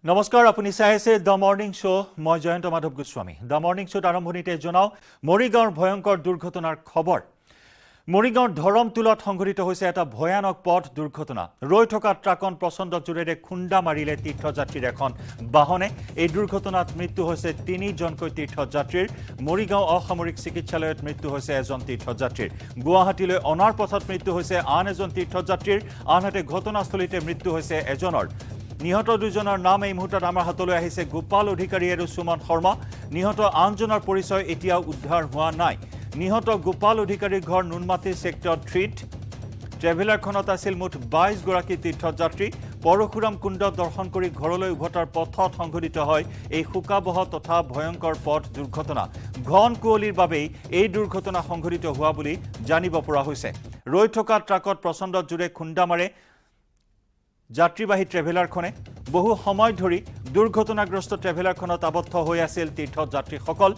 নমস্কাৰ আপুনি চাই আছে দ্য মৰ্নিং শ্ব' মই জয়ন্ত মাধৱ গোস্বামী দ্য মৰ্নিং শ্ব'ত আৰম্ভণিতে জনাও মৰিগাঁৱৰ ভয়ংকৰ দুৰ্ঘটনাৰ খবৰ মৰিগাঁৱৰ ধৰমতুলত সংঘটিত হৈছে এটা ভয়ানক পথ দুৰ্ঘটনা ৰৈ থকা ট্ৰাকখন প্ৰচণ্ড জোৰেৰে খুন্দা মাৰিলে তীৰ্থযাত্ৰীৰ এখন বাহনে এই দুৰ্ঘটনাত মৃত্যু হৈছে তিনিজনকৈ তীৰ্থযাত্ৰীৰ মৰিগাঁও অসামৰিক চিকিৎসালয়ত মৃত্যু হৈছে এজন তীৰ্থযাত্ৰীৰ গুৱাহাটীলৈ অনাৰ পথত মৃত্যু হৈছে আন এজন তীৰ্থযাত্ৰীৰ আনহাতে ঘটনাস্থলীতে মৃত্যু হৈছে এজনৰ নিহত দুজনৰ নাম এই মুহূৰ্তত আমাৰ হাতলৈ আহিছে গোপাল অধিকাৰী আৰু সুমন শৰ্মা নিহত আনজনৰ পৰিচয় এতিয়াও উদ্ধাৰ হোৱা নাই নিহত গোপাল অধিকাৰীৰ ঘৰ নুনমাটি সেক্টৰ 3ত ট্ৰেভেলাৰখনত আছিল মুঠ 22 গৰাকী তীৰ্থযাত্ৰী পৰশুৰাম কুণ্ড দৰ্শন কৰি ঘৰলৈ উভতাৰ পথত সংঘটিত হয় এই শোকাবহ তথা ভয়ংকৰ পথ দুৰ্ঘটনা ঘন কুঁৱলীৰ বাবেই এই দুৰ্ঘটনা সংঘটিত হোৱা বুলি জানিব পৰা হৈছে ৰৈ থকা ট্ৰাকত প্ৰচণ্ড জোৰে খুন্দা মাৰে যাত্ৰীবাহী ট্ৰেভেলাৰখনে বহু সময় ধৰি দুৰ্ঘটনাগ্ৰস্ত ট্ৰেভেলাৰখনত আবদ্ধ হৈ আছিল তীৰ্থযাত্ৰীসকল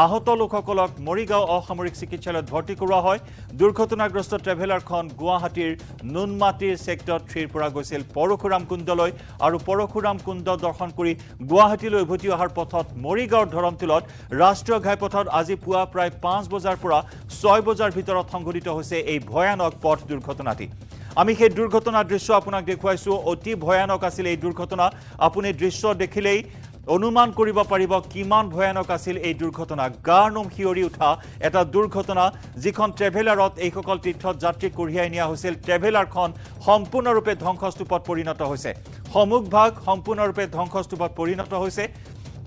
আহত লোকসকলক মৰিগাঁও অসামৰিক চিকিৎসালয়ত ভৰ্তি কৰোৱা হয় দুৰ্ঘটনাগ্ৰস্ত ট্ৰেভেলাৰখন গুৱাহাটীৰ নুনমাটিৰ সেক্টৰ 3ৰ পৰা গৈছিল পৰশুৰাম কুণ্ডলৈ আৰু পৰশুৰাম কুণ্ড দৰ্শন কৰি গুৱাহাটীলৈ উভতি অহাৰ পথত মৰিগাঁৱৰ ধৰমতুলত ৰাষ্ট্ৰীয় ঘাইপথত আজি পুৱা প্ৰায় 5 বজাৰ পৰা 6 বজাৰ ভিতৰত সংঘটিত হৈছে এই ভয়ানক পথ দুৰ্ঘটনাটি আমি সেই দুৰ্ঘটনাৰ দৃশ্য আপোনাক দেখুৱাইছো অতি ভয়ানক আছিল এই দুৰ্ঘটনা আপুনি দৃশ্য দেখিলেই অনুমান কৰিব পাৰিব কিমান ভয়ানক আছিল এই দুৰ্ঘটনা গাৰ্নুম হিয়ৰি উঠা এটা দুৰ্ঘটনা যিখন ট্ৰেভেলাৰত এইসকল তীৰ্থযাত্ৰী কঢ়িয়াই নিয়া হৈছিল ট্ৰেভেলাৰখন সম্পূৰ্ণৰূপে ধ্বংসস্তূপত পৰিণত হৈছে সমুখভাগ সম্পূৰ্ণৰূপে ধ্বংসস্তূপত পৰিণত হৈছে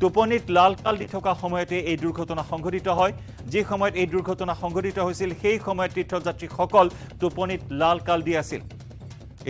টোপনিত লালকাল দি থকা সময়তে এই দুৰ্ঘটনা সংঘটিত হয় যি সময়ত এই দুৰ্ঘটনা সংঘটিত হৈছিল সেই সময়ত তীৰ্থযাত্ৰীসকল টোপনিত লালকাল দি আছিল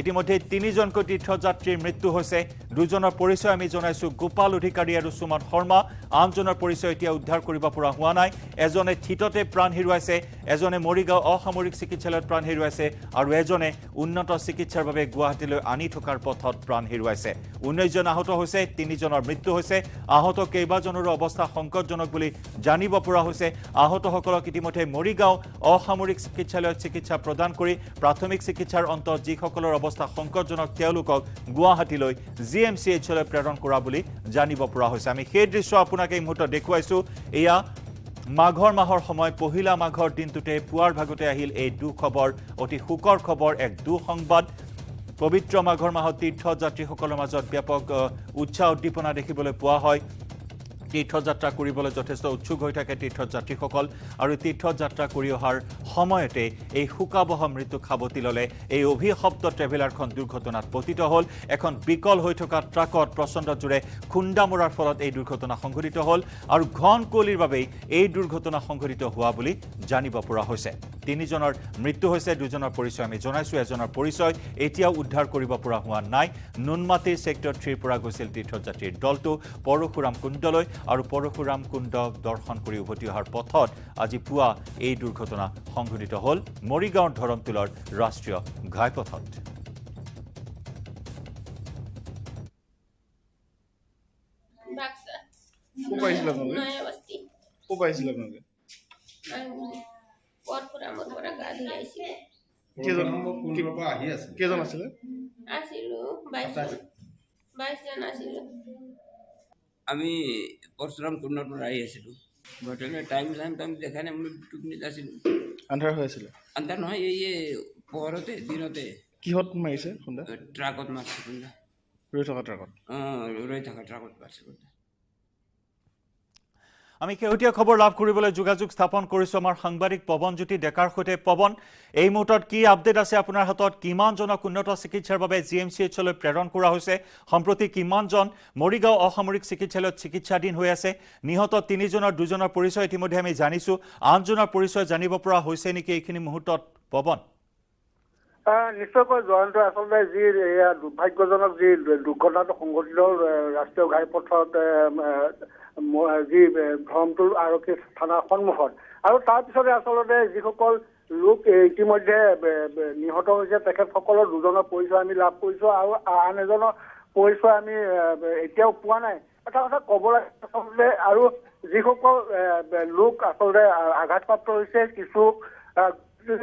ইতিমধ্যে তিনিজনকৈ তীৰ্থযাত্ৰীৰ মৃত্যু হৈছে দুজনৰ পৰিচয় আমি জনাইছো গোপাল অধিকাৰী আৰু সুমন শৰ্মা আনজনৰ পৰিচয় এতিয়া উদ্ধাৰ কৰিব পৰা হোৱা নাই এজনে থিততে প্ৰাণ হেৰুৱাইছে এজনে মৰিগাঁও অসামৰিক চিকিৎসালয়ত প্ৰাণ হেৰুৱাইছে আৰু এজনে উন্নত চিকিৎসাৰ বাবে গুৱাহাটীলৈ আনি থকাৰ পথত প্ৰাণ হেৰুৱাইছে 19 জন আহত হৈছে তিনিজনৰ মৃত্যু হৈছে আহত কেইবাজনৰো অৱস্থা সংকটজনক বুলি জানিব পৰা হৈছে আহতসকলক ইতিমধ্যে মৰিগাঁও অসামৰিক চিকিৎসালয়ত চিকিৎসা প্ৰদান কৰি প্ৰাথমিক চিকিৎসাৰ অন্তত যিসকলৰ অৱস্থা সংকটজনক তেওঁলোকক গুৱাহাটীলৈ জিএমচিএইচলৈ প্ৰেৰণ কৰা বুলি জানিব পৰা হৈছে আমি সেই দৃশ্য আপোনাক এই মুহূৰ্তত দেখুৱাইছো এয়া মাঘৰ মাহৰ সময় পহিলা মাঘৰ দিনটোতে পুৱাৰ ভাগতে আহিল এই দুখবৰ অতি শোকৰ খবৰ এক দুঃসংবাদ পবিত্ৰ মাঘৰ মাহত তীৰ্থযাত্ৰীসকলৰ মাজত ব্যাপক উৎসাহ উদ্দীপনা দেখিবলৈ পোৱা হয় তীৰ্থযাত্ৰা কৰিবলৈ যথেষ্ট উৎসুক হৈ থাকে তীৰ্থযাত্ৰীসকল আৰু তীৰ্থযাত্ৰা কৰি অহাৰ সময়তে এই শোকাবহ মৃত্যু খাবতি ল'লে এই অভিশপ্ত ট্ৰেভেলাৰখন দুৰ্ঘটনাত পতিত হ'ল এখন বিকল হৈ থকা ট্ৰাকত প্ৰচণ্ড জোৰে খুন্দা মৰাৰ ফলত এই দুৰ্ঘটনা সংঘটিত হ'ল আৰু ঘন কুঁৱলীৰ বাবেই এই দুৰ্ঘটনা সংঘটিত হোৱা বুলি জানিব পৰা হৈছে তিনিজনৰ মৃত্যু হৈছে দুজনৰ পৰিচয় আমি জনাইছো এজনৰ পৰিচয় এতিয়াও উদ্ধাৰ কৰিব পৰা হোৱা নাই নুনমাটিৰ সেক্টৰ 3ৰ পৰা গৈছিল তীৰ্থযাত্ৰীৰ দলটো পৰশুৰাম কুণ্ডলৈ আৰু পৰশুৰাম কুণ্ড দৰ্শন কৰি উভতি অহাৰ পথত আজি পুৱা এই দুৰ্ঘটনা সংঘটিত হ'ল মৰিগাঁৱৰ ধৰমতুলৰ ৰাষ্ট্ৰীয় ঘাইপথত কেজন আছিলে আমি পৰশুৰাম কুণ্ডৰ পৰা আহি আছিলোঁ ঘৰলৈ টাইম দেখা নাই মই টোপনিত আছিলোঁ আন্ধাৰ হৈ আছিলে আন্ধাৰ নহয় এই পোহৰতে দিনতে কিহত মাৰিছে খুন্দা ট্ৰাকত মাৰিছে খুন্দা ৰৈ থকা ট্ৰাকত ৰৈ থকা ট্ৰাকত মাৰিছে খুন্দা আমি শেহতীয়া খবৰ লাভ কৰিবলৈ যোগাযোগ স্থাপন কৰিছো আমাৰ সাংবাদিক পৱনজ্যোতি ডেকাৰ সৈতে পৱন এই মুহূৰ্তত কি আপডেট আছে আপোনাৰ হাতত কিমানজনক উন্নত চিকিৎসাৰ বাবে জিএমচিএইচলৈ প্ৰেৰণ কৰা হৈছে সম্প্ৰতি কিমানজন মৰিগাঁও অসামৰিক চিকিৎসালয়ত চিকিৎসাধীন হৈ আছে নিহত তিনিজনৰ দুজনৰ পৰিচয় ইতিমধ্যে আমি জানিছো আনজনৰ পৰিচয় জানিব পৰা হৈছে নেকি এইখিনি মুহূৰ্তত পৱন নিশ্চয়কৈ জয়ন্ত আচলতে যি দুৰ্ভাগ্যজনক যি দুৰ্ঘটনাটো সংঘটিত হ'ল ৰাষ্ট্ৰীয় ঘাইপথত যি ধৰমতুল আৰক্ষী থানাৰ সন্মুখত আৰু তাৰপিছতে আচলতে যিসকল লোক ইতিমধ্যে নিহত হৈছে তেখেতসকলৰ দুজনৰ পৰিচয় আমি লাভ কৰিছোঁ আৰু আন এজনৰ পৰিচয় আমি এতিয়াও পোৱা নাই এটা কথা ক'ব লাগে আচলতে আৰু যিসকল লোক আচলতে আঘাতপ্ৰাপ্ত হৈছে কিছু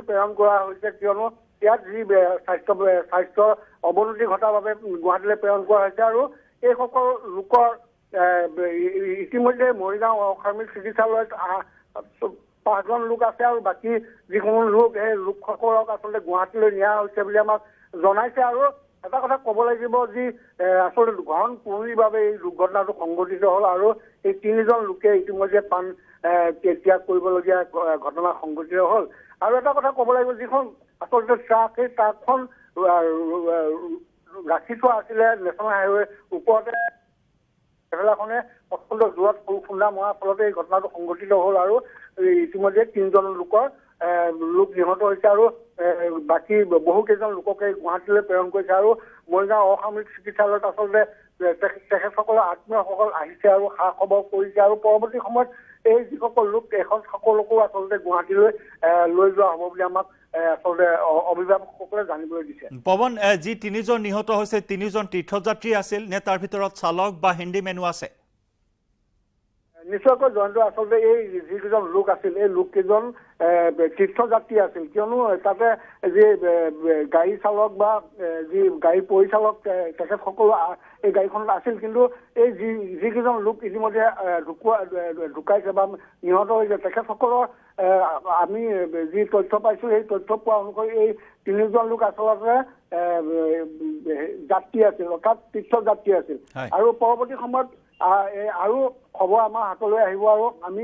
প্ৰেৰণ কৰা হৈছে কিয়নো ইয়াত যি স্বাস্থ্য অৱনতি ঘটাৰ বাবে গুৱাহাটীলৈ প্ৰেৰণ কৰা হৈছে আৰু এইসকল লোকৰ ইতিমধ্যে মৰিগাঁও অসামৰিক চিকিৎসালয়ত 5জন লোক আছে আৰু বাকী যিসমূহ লোক এই লোকসকলক আচলতে গুৱাহাটীলৈ নিয়া হৈছে বুলি আমাক জনাইছে। আৰু এটা কথা ক'ব লাগিব যি আচলতে ঘন কুঁৱলীৰ বাবে এই দুৰ্ঘটনাটো সংঘটিত হ'ল আৰু এই 3জন লোকে ইতিমধ্যে প্ৰাণ ত্যাগ কৰিবলগীয়া ঘটনা সংঘটিত হ'ল। আৰু এটা কথা ক'ব লাগিব, যিখন আচলতে ট্ৰাক, সেই ট্ৰাকখন ৰাখি থোৱা আছিলে নেশ্যনেল হাইৱেৰ ওপৰতে, ট্ৰেভেলাৰখনে প্ৰচণ্ড জোৰত খুন্দা মৰাৰ ফলতে এই ঘটনাটো সংঘটিত হ'ল আৰু ইতিমধ্যে 3জন লোক নিহত হৈছে আৰু বাকী বহুকেইজন লোককে গুৱাহাটীলৈ প্ৰেৰণ কৰিছে। আৰু মৰিগাঁও অসামৰিক চিকিৎসালয়ত আচলতে তেখেতসকলৰ আত্মীয়সকল আহিছে আৰু খা খবৰ কৰিছে আৰু পৰৱৰ্তী সময়ত এই যিসকল লোক সকলোকো আচলতে গুৱাহাটীলৈ লৈ যোৱা হ'ব বুলি আমাক আচলতে অভিভাৱকসকলে জানিবলৈ দিছে। পৱন, যি 3জন নিহত হৈছে 3জন তীৰ্থযাত্ৰী আছিল নে তাৰ ভিতৰত চালক বা হেণ্ডিমেনো আছে? নিশ্চয়কৈ জয়ন্ত, আচলতে এই যিকেইজন লোক আছিল এই লোককেইজন তীৰ্থযাত্ৰী আছিল, কিয়নো তাতে যি গাড়ী চালক বা যি গাড়ী পৰিচালক তেখেতসকলো এই গাড়ীখনত আছিল, কিন্তু এই যিকেইজন লোক ইতিমধ্যে ঢুকাইছে বা নিহত হৈছে তেখেতসকলৰ আমি যি তথ্য পাইছোঁ সেই তথ্য পোৱা অনুসৰি এই 3জন লোক আচলতে যাত্ৰী আছিল, অৰ্থাৎ তীৰ্থযাত্ৰী আছিল। আৰু পৰৱৰ্তী সময়ত আৰু খবৰ আমাৰ হাতলৈ আহিব আৰু আমি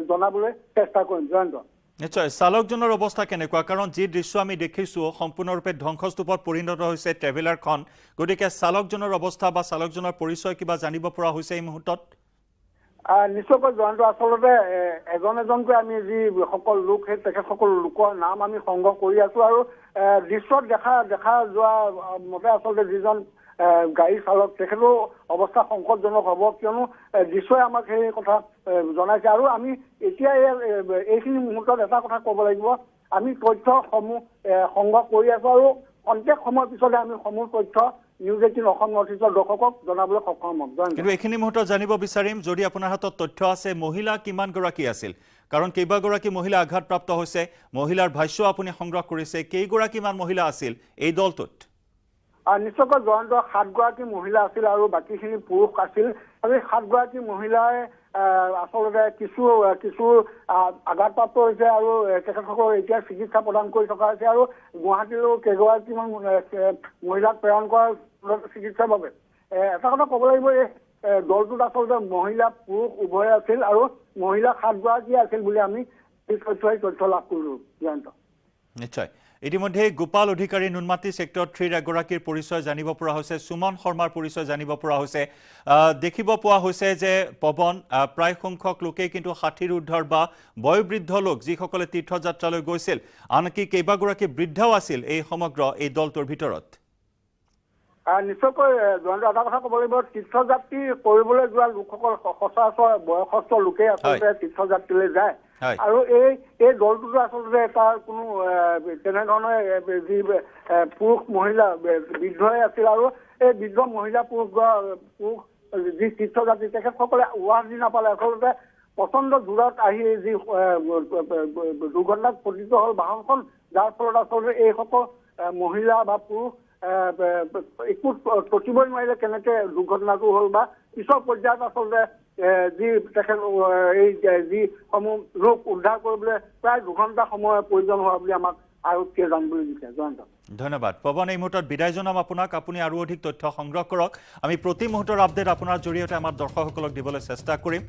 জনাবলৈ চেষ্টা কৰিম। জয়ন্ত, নিশ্চয়। চালকজনৰ অৱস্থা কেনেকুৱা? কাৰণ যি দৃশ্য আমি দেখিছোঁ সম্পূৰ্ণৰূপে ধ্বংসস্তূপত পৰিণত হৈছে ট্ৰেভেলাৰখন, গতিকে চালকজনৰ অৱস্থা বা চালকজনৰ পৰিচয় কিবা জানিব পৰা হৈছে এই মুহূৰ্তত? নিশ্চয়কৈ জয়ন্ত, আচলতে এজনকৈ আমি যিসকল লোক সেই তেখেতসকল লোকৰ নাম আমি সংগ্ৰহ কৰি আছো আৰু দৃশ্যত দেখা যোৱা মতে আচলতে যিজন গাড়ী চালক তেখেতৰ অৱস্থা সংকটজনক হ'ব, কিয়নো দৃশ্যই আমাক সেই কথা জনাইছে। আৰু আমি এতিয়া এইখিনি মুহূৰ্তত এটা কথা ক'ব লাগিব, আমি তথ্যসমূহ সংগ্ৰহ কৰি আছো আৰু অন্তেক সময়ৰ পিছতে আমি সমূহ তথ্য নিউজ 18 অসম নৰ্থ ইষ্টৰ দৰ্শকক জনাবলৈ সক্ষম হ'ম। কিন্তু এইখিনি মুহূৰ্তত জানিব বিচাৰিম, যদি আপোনাৰ হাতত তথ্য আছে, মহিলা কিমানগৰাকী আছিল? কাৰণ কেইবাগৰাকী মহিলা আঘাতপ্ৰাপ্ত হৈছে, মহিলাৰ ভাষ্য আপুনি সংগ্ৰহ কৰিছে, কেইগৰাকীমান মহিলা আছিল এই দলটোত? নিশ্চয়কৈ জয়ন্ত, 7গৰাকী মহিলা আছিল আৰু বাকীখিনি পুৰুষ আছিল। আৰু এই 7গৰাকী মহিলাই আচলতে কিছু আঘাতপ্ৰাপ্ত হৈছে আৰু তেখেতসকলক এতিয়া চিকিৎসা প্ৰদান কৰি থকা হৈছে আৰু গুৱাহাটীলৈ কেইগৰাকীমান মহিলাক প্ৰেৰণ কৰাৰ চিকিৎসাৰ বাবে। এটা কথা ক'ব লাগিব, এই দলটোত আচলতে মহিলা পুৰুষ উভয়ে আছিল আৰু মহিলা 7গৰাকী আছিল বুলি আমি তথ্য লাভ কৰিলোঁ। জয়ন্ত, নিশ্চয়। ইতিমধ্যে গোপাল অধিকাৰী নুনমাটি ছেক্টৰ 3ৰ এগৰাকীৰ পৰিচয় জানিব পৰা হৈছে, সুমন শৰ্মাৰ পৰিচয় জানিব পৰা হৈছে। দেখিব পোৱা হৈছে যে পৱন, প্ৰায় সংখ্যক লোকেই কিন্তু 60ৰ ঊৰ্ধৰ বা বয়োবৃদ্ধ লোক যিসকলে তীৰ্থযাত্ৰালৈ গৈছিল, আনকি কেইবাগৰাকী বৃদ্ধাও আছিল এই সমগ্ৰ এই দলটোৰ ভিতৰত। নিশ্চয়কৈ জয়ন্ত, এটা কথা ক'ব লাগিব, তীৰ্থযাত্ৰী কৰিবলৈ যোৱা লোকসকল সচৰাচৰ বয়সস্থ লোকেই আচলতে তীৰ্থযাত্ৰীলৈ যায়। আৰু এই দলটোতো আচলতে তাৰ কোনো তেনেধৰণে যি পুৰুষ মহিলা বৃদ্ধই আছিল আৰু এই বৃদ্ধ মহিলা পুৰুষ যি তীৰ্থযাত্ৰী তেখেতসকলে উৱাহ দি নাপালে, আচলতে প্ৰচণ্ড দূৰত আহি যি দুৰ্ঘটনাত পতিত হ'ল বাহনখন, যাৰ ফলত আচলতে এইসকল মহিলা বা পুৰুষ একো টকিবই নোৱাৰিলে কেনেকে দুৰ্ঘটনাটো হ'ল বা পিছৰ পৰ্যায়ত আচলতে যিসমূহ লোক উদ্ধাৰ কৰিবলৈ প্ৰায় 2 ঘণ্টা সময়ৰ প্ৰয়োজন হোৱা বুলি আমাক আৰক্ষীয়ে জানিবলৈ দিছে। জয়ন্ত, ধন্যবাদ। পৱন, এই মুহূৰ্তত বিদায় জনাম আপোনাক। আপুনি আৰু অধিক তথ্য সংগ্ৰহ কৰক, আমি প্ৰতি মুহূৰ্তৰ আপডেট আপোনাৰ জৰিয়তে আমাৰ দৰ্শকসকলক দিবলৈ চেষ্টা কৰিম।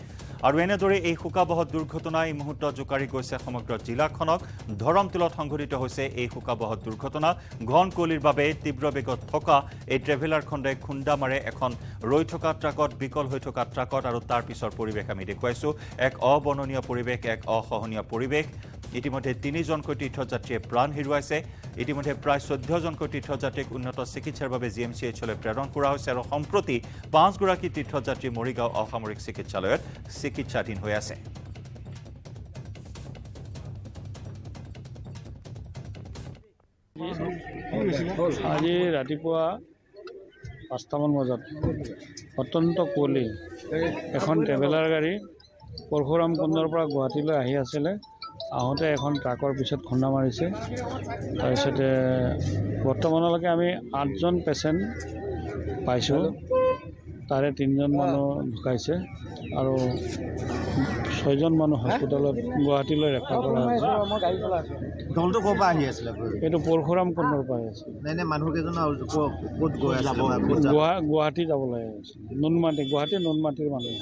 আৰু এনেদৰে এই শোকাবহ দুৰ্ঘটনা এই মুহূৰ্তত জোকাৰি গৈছে সমগ্ৰ জিলাখনক। ধৰমতোলত সংঘটিত হৈছে এই শোকাবহ দুৰ্ঘটনা। ঘন কুঁৱলীৰ বাবে তীব্ৰ বেগত থকা এই ট্ৰেভেলাৰখনে খুন্দা মাৰে এখন ৰৈ থকা ট্ৰাকত, বিকল হৈ থকা ট্ৰাকত, আৰু তাৰ পিছৰ পৰিৱেশ আমি দেখুৱাইছোঁ। এক অবৰ্ণনীয় পৰিৱেশ, এক অসহনীয় পৰিৱেশ। ইতিমধ্যে 3জনকৈ তীৰ্থযাত্ৰীয়ে প্ৰাণ হেৰুৱাইছে। ইতিমধ্যে প্ৰায় 14জনকৈ তীৰ্থযাত্ৰীক উন্নত চিকিৎসাৰ বাবে GMCHলৈ প্ৰেৰণ কৰা হৈছে আৰু সম্প্ৰতি 5গৰাকী তীৰ্থযাত্ৰী মৰিগাঁও অসামৰিক চিকিৎসালয়ত চিকিৎসাধীন হৈ আছে। আজি ৰাতিপুৱা 5টামান বজাত অত্যন্ত কুঁৱলী, এখন ট্ৰেভেলাৰ গাড়ী পৰশুৰাম কুণ্ডৰ পৰা গুৱাহাটীলৈ আহি আছিলে। আহোঁতে এখন ট্ৰাকৰ পিছত খুন্দা মাৰিছে। তাৰপিছতে বৰ্তমানলৈকে আমি 8জন পেচেণ্ট পাইছোঁ। তাৰে 3জন মানুহ ঢুকাইছে আৰু 6জন মানুহ হস্পিটেলত গুৱাহাটীলৈ ৰেফাৰ কৰা হৈছে। দলটো ক'ৰ পৰা আহি আছিলে? এইটো পৰশুৰাম কুণ্ডৰ পৰা আছে। নে মানুহকেইজন ক'ত গৈ আছিলে? গুৱাহাটী যাব লাগে নুনমাটি, গুৱাহাটী নুনমাটিৰ মানুহ।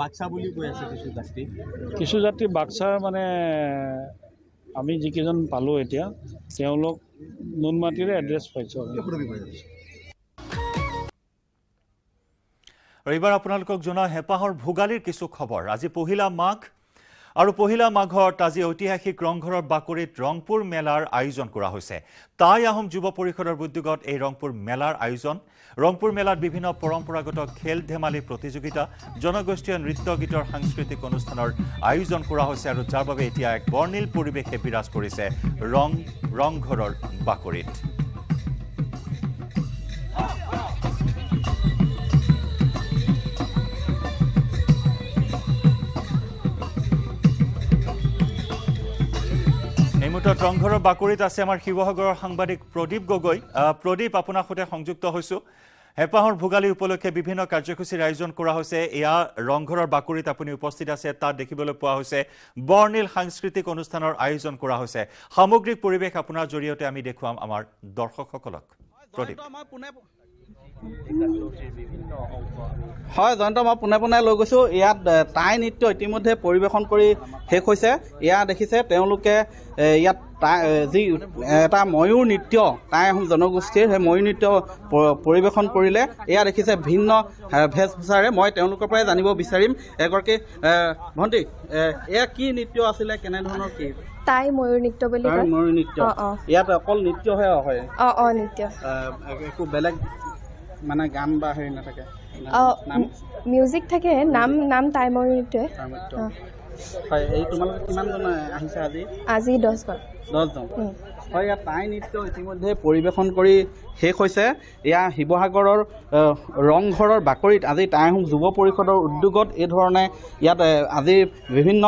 বাক্সা বুলি কৈ আছে কিছু যাত্ৰী বাক্সাৰ মানে আমি যিকেইজন পালোঁ এতিয়া তেওঁলোক নুনমাটিৰে এড্ৰেছ পাইছোঁ। আৰু এইবাৰ আপোনালোকক জনাওঁ হেঁপাহৰ ভোগালীৰ কিছু খবৰ। আজি পহিলা মাঘ আৰু পহিলা মাঘত আজি ঐতিহাসিক ৰংঘৰৰ বাকৰিত ৰংপুৰ মেলাৰ আয়োজন কৰা হৈছে। টাই আহোম যুৱ পৰিষদৰ উদ্যোগত এই ৰংপুৰ মেলাৰ আয়োজন। ৰংপুৰ মেলাত বিভিন্ন পৰম্পৰাগত খেল ধেমালি প্ৰতিযোগিতা, জনগোষ্ঠীয় নৃত্য গীতৰ সাংস্কৃতিক অনুষ্ঠানৰ আয়োজন কৰা হৈছে আৰু যাৰ বাবে এতিয়া এক বৰ্ণিল পৰিৱেশে বিৰাজ কৰিছে ৰংঘৰৰ বাকৰিত। এই মুহূৰ্তত ৰংঘৰৰ বাকৰিত আছে আমাৰ শিৱসাগৰৰ সাংবাদিক প্ৰদীপ গগৈ। প্ৰদীপ, আপোনাৰ সৈতে সংযুক্ত হৈছোঁ। হেঁপাহৰ ভোগালী উপলক্ষে বিভিন্ন কাৰ্যসূচীৰ আয়োজন কৰা হৈছে। এয়া ৰংঘৰৰ বাকৰিত আপুনি উপস্থিত আছে। তাত দেখিবলৈ পোৱা হৈছে বৰ্ণিল সাংস্কৃতিক অনুষ্ঠানৰ আয়োজন কৰা হৈছে। সামগ্ৰিক পৰিৱেশ আপোনাৰ জৰিয়তে আমি দেখুৱাম আমাৰ দৰ্শকসকলক। প্ৰদীপ। হয় জয়ন্ত, মই পোনে পোনে লৈ গৈছোঁ। ইয়াত টাই নৃত্য ইতিমধ্যে পৰিৱেশন কৰি শেষ হৈছে। এয়া দেখিছে তেওঁলোকে ইয়াত যি এটা ময়ূৰ নৃত্য টাই আহোম জনগোষ্ঠীৰ, সেই ময়ূৰ নৃত্য পৰিৱেশন কৰিলে। এয়া দেখিছে ভিন্ন ভেষভূষাৰে। মই তেওঁলোকৰ পৰাই জানিব বিচাৰিম। এগৰাকী ভণ্টি, এয়া কি নৃত্য আছিলে, কেনেধৰণৰ কি? টাই ময়ূৰ নৃত্য বুলি কয়। ময়ূৰ নৃত্য। ইয়াত অকল নৃত্যহে হয়? নৃত্য। একো বেলেগ মানে গান বা হেৰি নাথাকে? মিউজিক থাকে, নাম টাই ময়ূৰ নৃত্যই। হয়, এই তোমালোকে কিমানজন আহিছে আজি? আজি 10জন। হয়, ইয়াত টাই নৃত্য ইতিমধ্যে পৰিৱেশন কৰি শেষ হৈছে। এয়া শিৱসাগৰৰ ৰংঘৰৰ বাকৰিত আজি টাই আহোম যুৱ পৰিষদৰ উদ্যোগত এই ধৰণে ইয়াত আজি বিভিন্ন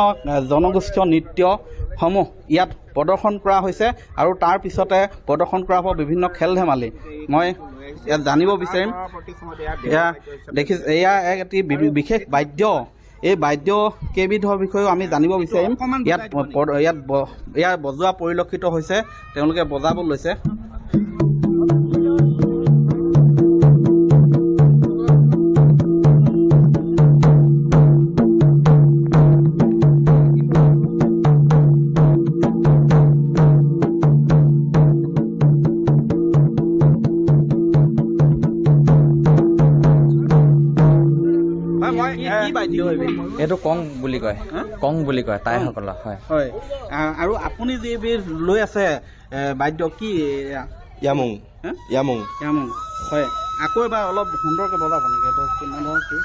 জনগোষ্ঠীয় নৃত্যসমূহ ইয়াত প্ৰদৰ্শন কৰা হৈছে আৰু তাৰ পিছতে প্ৰদৰ্শন কৰা হ'ব বিভিন্ন খেল ধেমালি। মই ইয়াত জানিব বিচাৰিম, এয়া দেখিছে এয়া এটি বিশেষ বাদ্য। এই বাদ্য কেইবিধৰ বিষয়েও আমি জানিব বিচাৰিম। ইয়াত বজোৱা পৰিলক্ষিত হৈছে, তেওঁলোকে বজাব লৈছে। এইটো কং বুলি কয়, কং বুলি কয় টাইসকলৰ। হয় হয়, আৰু আপুনি যিবিধ লৈ আছে বাদ্য কি? ইয়ামুং। ইয়ামুং। ইয়ামুং। হয়, আকৌ এবাৰ অলপ সুন্দৰকৈ বজাব নেকি? এইটো কিমান ধৰণৰ কি?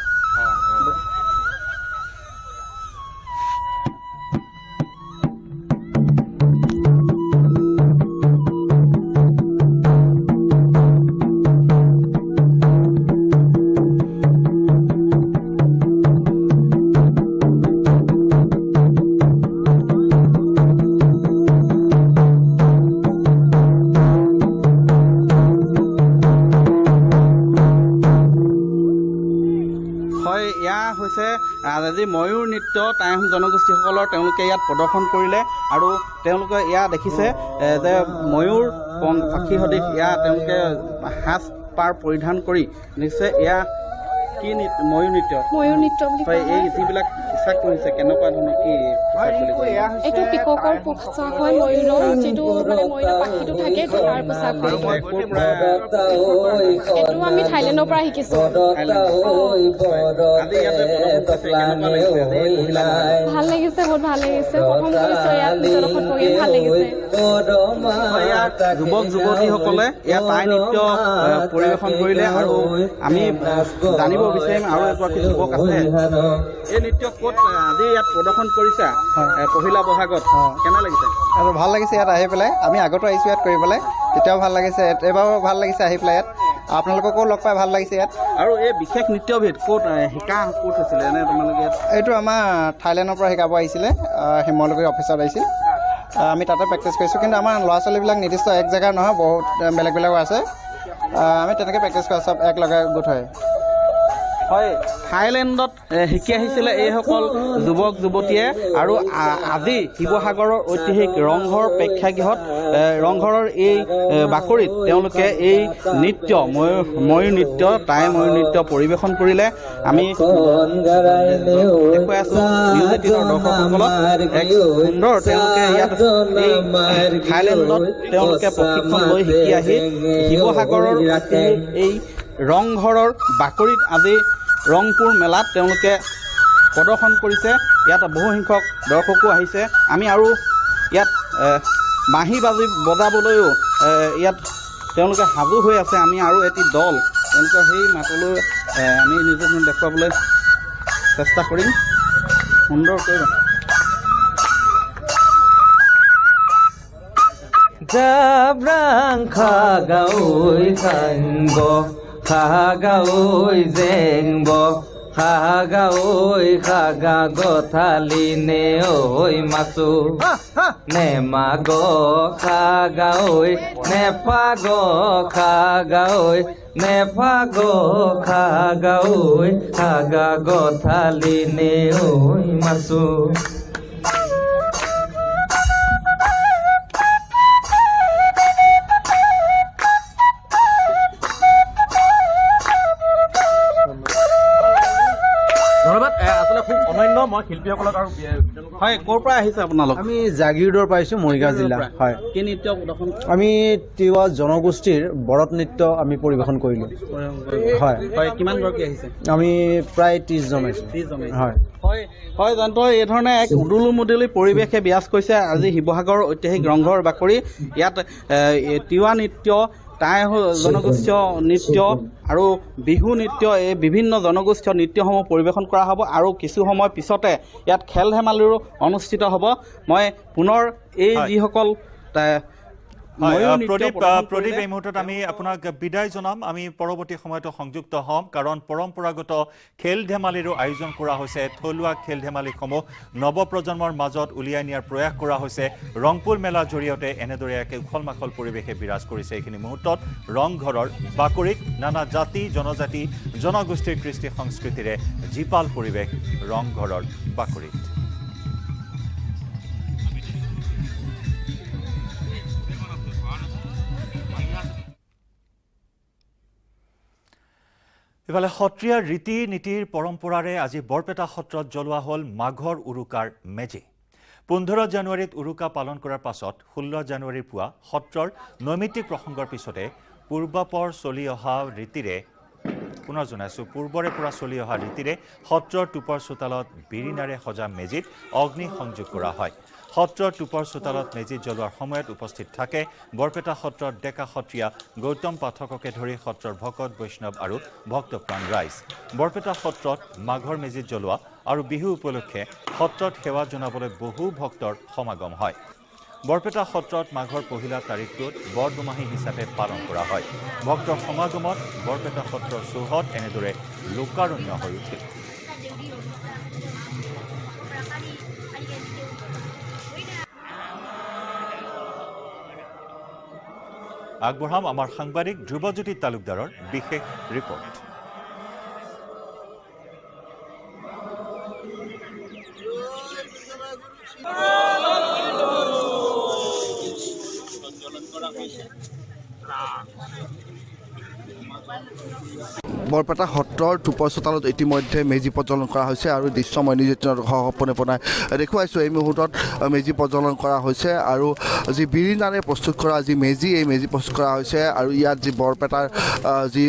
আজি ময়ূৰ নৃত্য টাই আহোম জনগোষ্ঠীসকলৰ তেওঁলোকে ইয়াত প্ৰদৰ্শন কৰিলে আৰু তেওঁলোকে এয়া দেখিছে যে ময়ূৰ পাখি সদৃশ এয়া তেওঁলোকে সাজ পাৰ পৰিধান কৰি নিশ্চয় এয়া কি ময়ূৰ নৃত্য? ময়ূৰ নৃত্য বুলি হয়। এই যিবিলাক পোচাক কৰিছে কেনেকুৱা ধৰণৰ কি? এইটো পিককৰ পোচাক হয়, ময়ূৰৰ যিটো মানে ময়ূৰৰ পাখিটো থাকে তাৰ পোচাক হয়। এইটো আমি থাইলেণ্ডৰ পৰা শিকিছোঁ। ভাল লাগিছে, বহুত ভাল লাগিছে। প্ৰথম কৰিছোঁ ইয়াত নিজৰডোখৰত কৰি ভাল লাগিছে। যুৱক যুৱতীসকলে ইয়াত টাই নৃত্য পৰিৱেশন কৰিলে আৰু আমি জানিব বিচাৰিম আৰু এগৰাকী যুৱক আছে। এই নৃত্য ক'ত আজি ইয়াত প্ৰদৰ্শন কৰিছা পহিলা বহাগত, কেনে লাগিছে? আৰু ভাল লাগিছে ইয়াত আহি পেলাই। আমি আগতো আহিছোঁ ইয়াত কৰিবলৈ, তেতিয়াও ভাল লাগিছে, এবাৰো ভাল লাগিছে আহি পেলাই ইয়াত। আপোনালোককো লগ পাই ভাল লাগিছে ইয়াত। আৰু এই বিশেষ নৃত্যবিধ ক'ত শিকা ক'ত হৈছিলে এনে তোমালোকে? এইটো আমাৰ থাইলেণ্ডৰ পৰা শিকাব আহিছিলে, শিমলুগুৰি অফিচত আহিছিল। আমি তাতে প্ৰেক্টিছ কৰিছোঁ, কিন্তু আমাৰ ল'ৰা ছোৱালীবিলাক নিৰ্দিষ্ট এক জেগাৰ নহয়, বহুত বেলেগ বেলেগো আছে। আমি তেনেকৈ প্ৰেক্টিছ কৰা, চব এক লগে গোট হয়। হয় থাইলেণ্ডত শিকি আহিছিলে এইসকল যুৱক যুৱতীয়ে আৰু আজি শিৱসাগৰৰ ঐতিহাসিক ৰংঘৰ প্ৰেক্ষাগৃহত ৰংঘৰৰ এই বাকৰিত তেওঁলোকে এই নৃত্য ময়ূৰ নৃত্য টাই ময়ূৰ নৃত্য পৰিৱেশন কৰিলে। আমি দেখুৱাই আছোঁ নিউজ 18 দৰ্শকসকলক এক সুন্দৰ তেওঁলোকে ইয়াত এই থাইলেণ্ডত তেওঁলোকে প্ৰশিক্ষণ লৈ শিকি আহি শিৱসাগৰৰ এই ৰংঘৰৰ বাকৰিত আজি ৰংপুৰ মেলাত তেওঁলোকে প্ৰদৰ্শন কৰিছে। ইয়াত বহুসংখ্যক দৰ্শকো আহিছে। আমি আৰু ইয়াত বাঁহী বজাবলৈও ইয়াত তেওঁলোকে সাজু হৈ আছে। আমি আৰু এটি দল তেওঁলোকৰ সেই মাতলৈ আমি নিজকে দেখুৱাবলৈ চেষ্টা কৰিম সুন্দৰকৈ। জাব্ৰাং খাগাওই খাংব খাগাওই জেংব খাগাওই খাগা গথালি নে ঐ মাছু নে মাগ খাগাওই নে পাগ খাগাওই নে পাগ খাগাওই খাগা গথালি নে ঐ মাছু। হয় ক'ৰ পৰা আহিছে আপোনালোক? আমি জাগিৰোডৰ পাইছোঁ, মৰিগাঁও জিলা। হয়, কি নৃত্য প্ৰদৰ্শন? আমি তিৱা জনগোষ্ঠীৰ বৰত নৃত্য আমি পৰিৱেশন কৰিলোঁ। হয় হয় কিমান গৰাকী আহিছে? আমি প্ৰায় 30 জন আহিছোঁ। 30 জন হয় হয় হয় জানতো এই ধৰণে এক উদুলো মুদুলি পৰিৱেশে বিৰাজ কৰিছে আজি শিৱসাগৰৰ ঐতিহাসিক ৰংঘৰ বাকৰি। ইয়াত তিৱা নৃত্য টাই জনগোষ্ঠীয় নৃত্য আৰু বিহু নৃত্য এই বিভিন্ন জনগোষ্ঠীয় নৃত্যসমূহ পৰিৱেশন কৰা হ'ব আৰু কিছু সময় পিছতে ইয়াত খেল ধেমালিৰো অনুষ্ঠিত হ'ব। মই পুনৰ এই যিসকল প্ৰদীপ এই মুহূৰ্তত আমি আপোনাক বিদায় জনাম। আমি পৰৱৰ্তী সময়তো সংযুক্ত হ'ম কাৰণ পৰম্পৰাগত খেল ধেমালিৰো আয়োজন কৰা হৈছে। থলুৱা খেল ধেমালিসমূহ নৱপ্ৰজন্মৰ মাজত উলিয়াই নিয়াৰ প্ৰয়াস কৰা হৈছে। ৰংপুৰ মেলাৰ জৰিয়তে এনেদৰে এক উখল মাখল পৰিৱেশে বিৰাজ কৰিছে। এইখিনি মুহূৰ্তত ৰংঘৰৰ বাকৰিত নানা জাতি জনজাতি জনগোষ্ঠীৰ কৃষ্টি সংস্কৃতিৰে জীপাল পৰিৱেশ ৰংঘৰৰ বাকৰিত। ইফালে সত্ৰীয়া ৰীতি নীতিৰ পৰম্পৰাৰে আজি বৰপেটা সত্ৰত জ্বলোৱা হ'ল মাঘৰ উৰুকাৰ মেজি। 15 জানুৱাৰীত উৰুকা পালন কৰাৰ পাছত 16 জানুৱাৰীৰ পুৱা সত্ৰৰ নৈমিত্তিক প্ৰসংগৰ পিছতে পূৰ্বাপৰ চলি অহা ৰীতিৰে পূৰ্বৰে পৰা চলি অহা ৰীতিৰে সত্ৰৰ টুপৰ চোতালত বিৰিণাৰে সজা মেজিত অগ্নি সংযোগ কৰা হয়। সত্ৰৰ টুপৰ চোতালত মেজি জ্বলোৱাৰ সময়ত উপস্থিত থাকে বৰপেটা সত্ৰৰ ডেকা সত্ৰীয়া গৌতম পাঠককে ধৰি সত্ৰৰ ভকত বৈষ্ণৱ আৰু ভক্তপ্ৰাণ ৰাইজ। বৰপেটা সত্ৰত মাঘৰ মেজিত জ্বলোৱা আৰু বিহু উপলক্ষে সত্ৰত সেৱা জনাবলৈ বহু ভক্তৰ সমাগম হয়। বৰপেটা সত্ৰত মাঘৰ পহিলা তাৰিখটোত বৰদুমাহী হিচাপে পালন কৰা হয়। ভক্তৰ সমাগমত বৰপেটা সত্ৰৰ চৌহদ এনেদৰে লোকাৰণ্য হৈ উঠিল। আগবঢ়াম আমাৰ সাংবাদিক ধ্ৰুৱজ্যোতি তালুকদাৰৰ বিশেষ ৰিপৰ্ট। বৰপেটা সত্ৰৰ টুপৰ চোতালত ইতিমধ্যে মেজি প্ৰজ্বলন কৰা হৈছে আৰু দৃশ্য মই নিজে পোনে দেখুৱাইছোঁ। এই মুহূৰ্তত মেজি প্ৰজ্বলন কৰা হৈছে আৰু যি বিৰিণাৰে প্ৰস্তুত কৰা যি মেজি এই মেজি প্ৰস্তুত কৰা হৈছে আৰু ইয়াত যি বৰপেটাৰ যি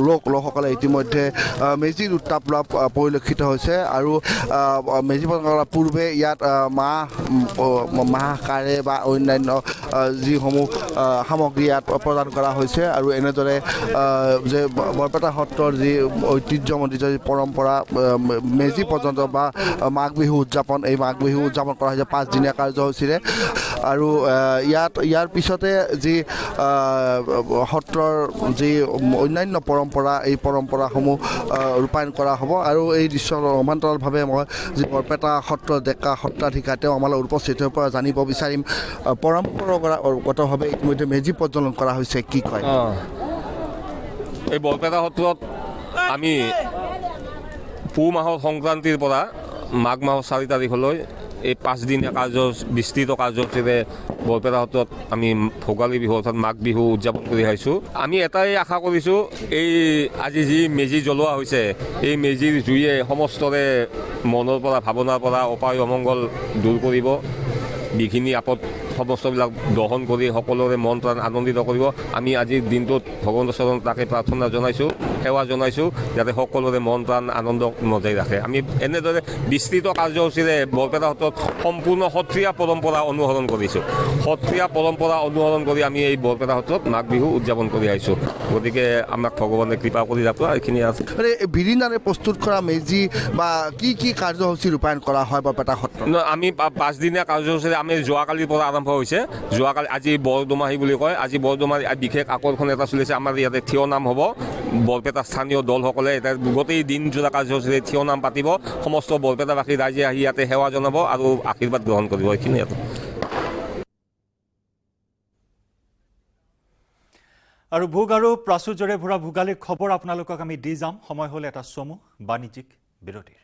লোকসকলে ইতিমধ্যে মেজিৰ উত্তাপ লোৱা পৰিলক্ষিত হৈছে আৰু মেজি প্ৰজ্বলন কৰাৰ পূৰ্বে ইয়াত মাহ কাৰে বা অন্যান্য যিসমূহ সামগ্ৰী ইয়াত প্ৰদান কৰা হৈছে আৰু এনেদৰে যে বৰপেটা সত্ৰৰ যি ঐতিহ্যমণ্ডিত যি পৰম্পৰা মেজি পৰ্যন্ত বা মাঘ বিহু উদযাপন এই মাঘ বিহু উদযাপন কৰা হৈছে 5 দিনীয়া কাৰ্যসূচীৰে আৰু ইয়াৰ পিছতে যি সত্ৰৰ যি অন্যান্য পৰম্পৰা এই পৰম্পৰাসমূহ ৰূপায়ণ কৰা হ'ব আৰু এই দৃশ্য সমান্তৰালভাৱে মই যি বৰপেটা সত্ৰৰ ডেকা সত্ৰাধিকাৰ তেওঁ আমাৰ উপস্থিতৰ পৰা জানিব বিচাৰিম পৰম্পৰাগতভাৱে ইতিমধ্যে মেজি প্ৰজ্বলন কৰা হৈছে কি কয়? এই বৰপেটা সত্ৰত আমি পুহ মাহৰ সংক্ৰান্তিৰ পৰা মাঘ মাহৰ 4 তাৰিখলৈ এই 5 দিনীয়া বিস্তৃত কাৰ্যসূচীৰে বৰপেটা সত্ৰত আমি ভোগালী বিহু অৰ্থাৎ মাঘ বিহু উদযাপন কৰি আহিছোঁ। আমি এটাই আশা কৰিছোঁ, এই আজি যি মেজি জ্বলোৱা হৈছে এই মেজিৰ জুয়ে সমস্তৰে মনৰ পৰা ভাৱনাৰ পৰা অপায় অমংগল দূৰ কৰিব, বিঘিনি আপদ সমস্তবিলাক দহন কৰি সকলোৰে মন প্ৰাণ আনন্দিত কৰিব। আমি আজিৰ দিনটোত ভগৱন্তৰ চৰণত তাকে প্ৰাৰ্থনা জনাইছোঁ, সেৱা জনাইছোঁ, যাতে সকলোৰে মন প্ৰাণ আনন্দ বজাই ৰাখে। আমি এনেদৰে বিস্তৃত কাৰ্যসূচীৰে বৰপেটা সত্ৰত সম্পূৰ্ণ সত্ৰীয়া পৰম্পৰা অনুসৰণ কৰিছোঁ। সত্ৰীয়া পৰম্পৰা অনুসৰণ কৰি আমি এই বৰপেটা সত্ৰত মাঘ বিহু উদযাপন কৰি আহিছোঁ। গতিকে আমাক ভগৱানে কৃপা কৰি ৰাখক, এইখিনি আছে। বিৰিণাৰে প্ৰস্তুত কৰা মেজি বা কি কাৰ্যসূচী ৰূপায়ণ কৰা হয় বৰপেটা সত্ৰত? আমি 5 দিনীয়া কাৰ্যসূচীৰে আমি যোৱাকালিৰ পৰা আৰম্ভ হৈছে। যোৱাকালি আজি বৰদুমাহী বুলি কয়। আজি বৰদুমাহী বিশেষ আকৰ্ষণ এটা চলিছে। আমাৰ ইয়াতে থিয় নাম হ'ব। বৰপেটা স্থানীয় দলসকলে এটা গোটেই দিনজোৰা কাৰ্যসূচীৰে থিয় নাম পাতিব। সমস্ত বৰপেটাবাসী ৰাইজে আহি ইয়াতে সেৱা জনাব আৰু আশীৰ্বাদ গ্ৰহণ কৰিব। এইখিনি আৰু ভোগ আৰু প্ৰাচুৰ্যৰে ভৰা ভোগালীৰ খবৰ আপোনালোকক আমি দি যাম। সময় হ'ল এটা চমু বাণিজ্যিক বিৰতিৰ।